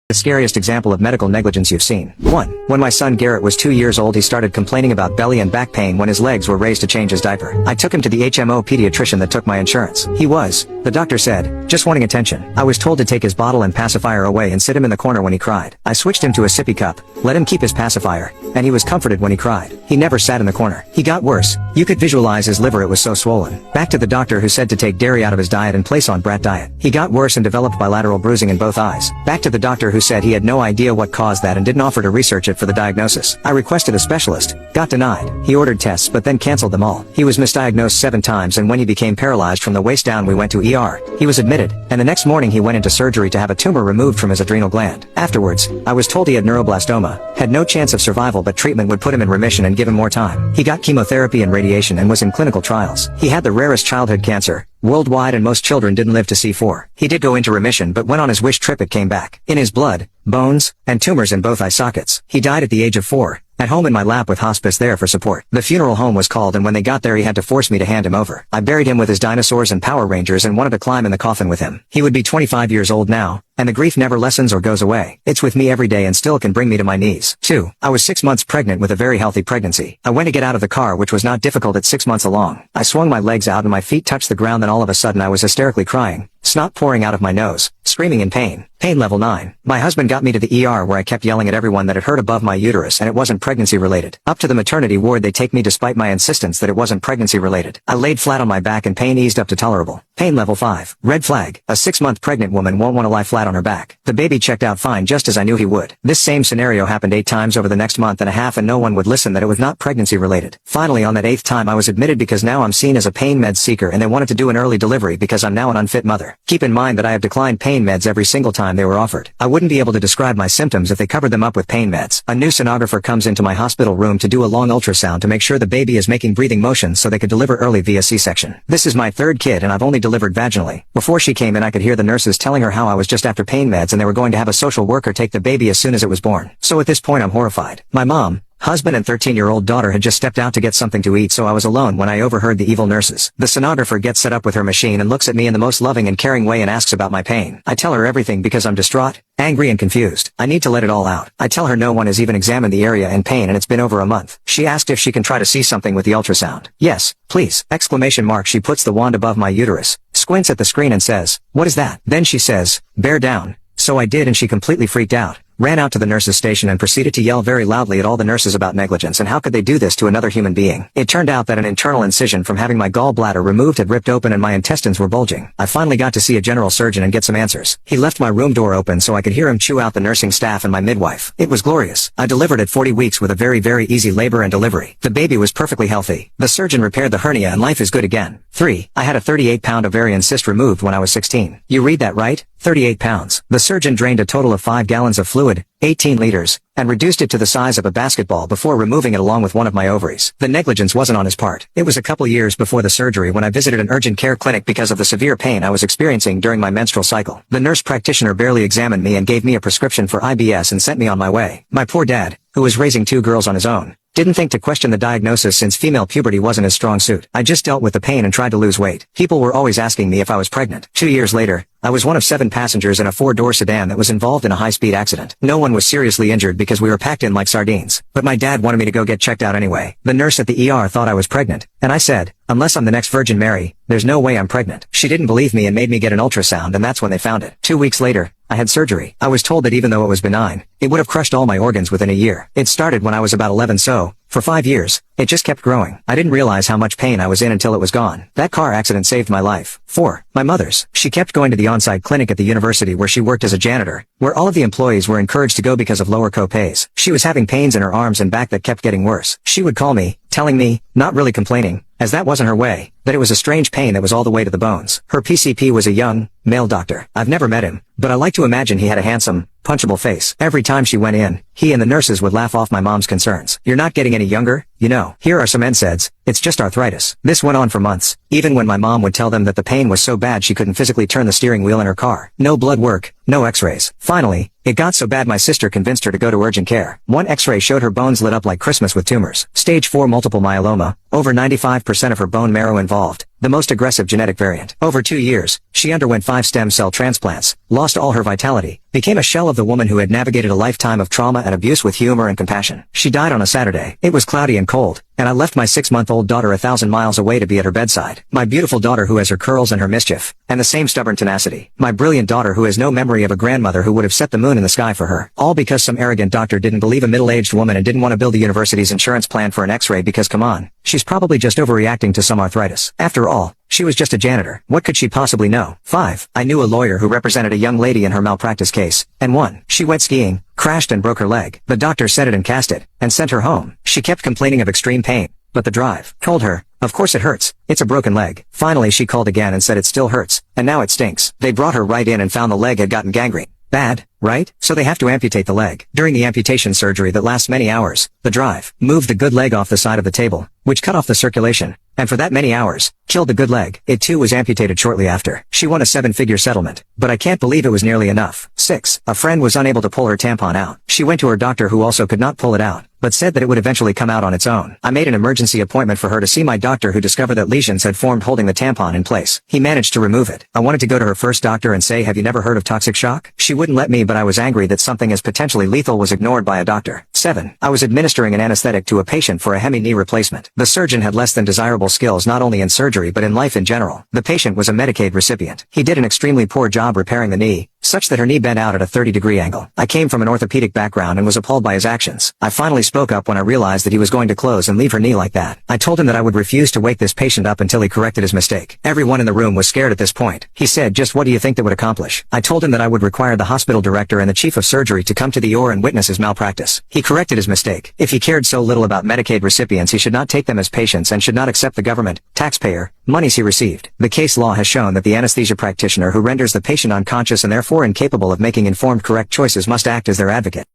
The scariest example of medical negligence you've seen. 1. When my son Garrett was 2 years old, he started complaining about belly and back pain when his legs were raised to change his diaper. I took him to the HMO pediatrician that took my insurance. The doctor said, just wanting attention. I was told to take his bottle and pacifier away and sit him in the corner when he cried. I switched him to a sippy cup, let him keep his pacifier, and he was comforted when he cried. He never sat in the corner. He got worse. You could visualize his liver, it was so swollen. Back to the doctor who said to take dairy out of his diet and place on brat diet. He got worse and developed bilateral bruising in both eyes. Back to the doctor who said he had no idea what caused that and didn't offer to research it for the diagnosis. I requested a specialist, got denied. He ordered tests but then canceled them all. He was misdiagnosed 7 times, and when he became paralyzed from the waist down we went to ER. He was admitted, and the next morning he went into surgery to have a tumor removed from his adrenal gland. Afterwards, I was told he had neuroblastoma, had no chance of survival but treatment would put him in remission and give him more time. He got chemotherapy and radiation and was in clinical trials. He had the rarest childhood cancer worldwide, and most children didn't live to see 4. He did go into remission, but when on his wish trip it came back. In his blood, bones, and tumors in both eye sockets. He died at the age of 4. At home in my lap with hospice there for support. The funeral home was called, and when they got there he had to force me to hand him over. I buried him with his dinosaurs and Power Rangers and wanted to climb in the coffin with him. He would be 25 years old now, and the grief never lessens or goes away. It's with me every day and still can bring me to my knees. 2. I was 6 months pregnant with a very healthy pregnancy. I went to get out of the car, which was not difficult at 6 months along. I swung my legs out and my feet touched the ground, then all of a sudden I was hysterically crying, snot pouring out of my nose, screaming in pain. Pain level 9. My husband got me to the ER where I kept yelling at everyone that it hurt above my uterus and it wasn't pregnancy related. Up to the maternity ward they take me despite my insistence that it wasn't pregnancy related. I laid flat on my back and pain eased up to tolerable. Pain level 5. Red flag. A 6-month pregnant woman won't want to lie flat on her back. The baby checked out fine just as I knew he would. This same scenario happened 8 times over the next month and a half and no one would listen that it was not pregnancy related. Finally on that 8th time I was admitted because now I'm seen as a pain med seeker and they wanted to do an early delivery because I'm now an unfit mother. Keep in mind that I have declined pain meds every single time they were offered. I wouldn't be able to describe my symptoms if they covered them up with pain meds. A new sonographer comes into my hospital room to do a long ultrasound to make sure the baby is making breathing motions so they could deliver early via C-section. This is my 3rd kid and I've only delivered vaginally. Before she came in I could hear the nurses telling her how I was just after pain meds and they were going to have a social worker take the baby as soon as it was born. So at this point I'm horrified. My mom, husband and 13-year-old daughter had just stepped out to get something to eat, so I was alone when I overheard the evil nurses. The sonographer gets set up with her machine and looks at me in the most loving and caring way and asks about my pain. I tell her everything because I'm distraught, angry and confused. I need to let it all out. I tell her no one has even examined the area in pain and it's been over a month. She asked if she can try to see something with the ultrasound. Yes, please! ! She puts the wand above my uterus, squints at the screen and says, "What is that?" Then she says, "Bear down." So I did and she completely freaked out. Ran out to the nurse's station and proceeded to yell very loudly at all the nurses about negligence and how could they do this to another human being. It turned out that an internal incision from having my gallbladder removed had ripped open and my intestines were bulging. I finally got to see a general surgeon and get some answers. He left my room door open so I could hear him chew out the nursing staff and my midwife. It was glorious. I delivered at 40 weeks with a very easy labor and delivery. The baby was perfectly healthy. The surgeon repaired the hernia and life is good again. 3. I had a 38-pound ovarian cyst removed when I was 16. You read that right? 38 pounds. The surgeon drained a total of 5 gallons of fluid, 18 liters, and reduced it to the size of a basketball before removing it along with one of my ovaries. The negligence wasn't on his part. It was a couple years before the surgery when I visited an urgent care clinic because of the severe pain I was experiencing during my menstrual cycle. The nurse practitioner barely examined me and gave me a prescription for IBS and sent me on my way. My poor dad, who was raising 2 girls on his own, didn't think to question the diagnosis since female puberty wasn't his strong suit. I just dealt with the pain and tried to lose weight. People were always asking me if I was pregnant. 2 years later, I was one of 7 passengers in a 4-door sedan that was involved in a high-speed accident. No one was seriously injured because we were packed in like sardines. But my dad wanted me to go get checked out anyway. The nurse at the ER thought I was pregnant, and I said, "Unless I'm the next Virgin Mary, there's no way I'm pregnant." She didn't believe me and made me get an ultrasound, and that's when they found it. 2 weeks later, I had surgery. I was told that even though it was benign, it would have crushed all my organs within a year. It started when I was about 11, so, for 5 years, it just kept growing. I didn't realize how much pain I was in until it was gone. That car accident saved my life. 4. My mother's. She kept going to the on-site clinic at the university where she worked as a janitor, where all of the employees were encouraged to go because of lower co-pays. She was having pains in her arms and back that kept getting worse. She would call me, telling me, not really complaining, as that wasn't her way, that it was a strange pain that was all the way to the bones. Her PCP was a young, male doctor. I've never met him, but I like to imagine he had a handsome, punchable face. Every time she went in, He and the nurses would laugh off my mom's concerns. You're not getting any younger, you know. Here are some NSAIDs. It's just arthritis. This went on for months, even when my mom would tell them that the pain was so bad she couldn't physically turn the steering wheel in her car. No blood work, no x-rays. Finally, it got so bad my sister convinced her to go to urgent care. One x-ray showed her bones lit up like Christmas with tumors. Stage 4 multiple myeloma, over 95% of her bone marrow involved, the most aggressive genetic variant. Over 2 years, she underwent 5 stem cell transplants, lost all her vitality, became a shell of the woman who had navigated a lifetime of trauma and abuse with humor and compassion. She died on a Saturday. It was cloudy and cold, and I left my 6-month-old daughter 1,000 miles away to be at her bedside. My beautiful daughter who has her curls and her mischief, and the same stubborn tenacity. My brilliant daughter who has no memory of a grandmother who would have set the moon in the sky for her. All because some arrogant doctor didn't believe a middle-aged woman and didn't want to bill the university's insurance plan for an x-ray because come on, she's probably just overreacting to some arthritis. After all, she was just a janitor. What could she possibly know? 5. I knew a lawyer who represented a young lady in her malpractice case, and 1. She went skiing, crashed and broke her leg. The doctor set it and cast it, and sent her home. She kept complaining of extreme pain, but the drive told her, of course it hurts, it's a broken leg. Finally she called again and said it still hurts, and now it stinks. They brought her right in and found the leg had gotten gangrene. Bad, right? So they have to amputate the leg. During the amputation surgery that lasts many hours, the drive moved the good leg off the side of the table, which cut off the circulation, and for that many hours, killed the good leg. It too was amputated shortly after. She won a 7-figure settlement, but I can't believe it was nearly enough. 6. A friend was unable to pull her tampon out. She went to her doctor who also could not pull it out, but said that it would eventually come out on its own. I made an emergency appointment for her to see my doctor who discovered that lesions had formed holding the tampon in place. He managed to remove it. I wanted to go to her first doctor and say, have you never heard of toxic shock? She wouldn't let me, but I was angry that something as potentially lethal was ignored by a doctor. 7. I was administering an anesthetic to a patient for a hemi knee replacement. The surgeon had less than desirable skills not only in surgery but in life in general. The patient was a Medicaid recipient. He did an extremely poor job repairing the knee, such that her knee bent out at a 30-degree angle. I came from an orthopedic background and was appalled by his actions. I finally spoke up when I realized that he was going to close and leave her knee like that. I told him that I would refuse to wake this patient up until he corrected his mistake. Everyone in the room was scared at this point. He said, just what do you think that would accomplish? I told him that I would require the hospital director and the chief of surgery to come to the OR and witness his malpractice. He corrected his mistake. If he cared so little about Medicaid recipients, he should not take them as patients and should not accept the government, taxpayer, monies he received. The case law has shown that the anesthesia practitioner who renders the patient unconscious and therefore incapable of making informed correct choices must act as their advocate.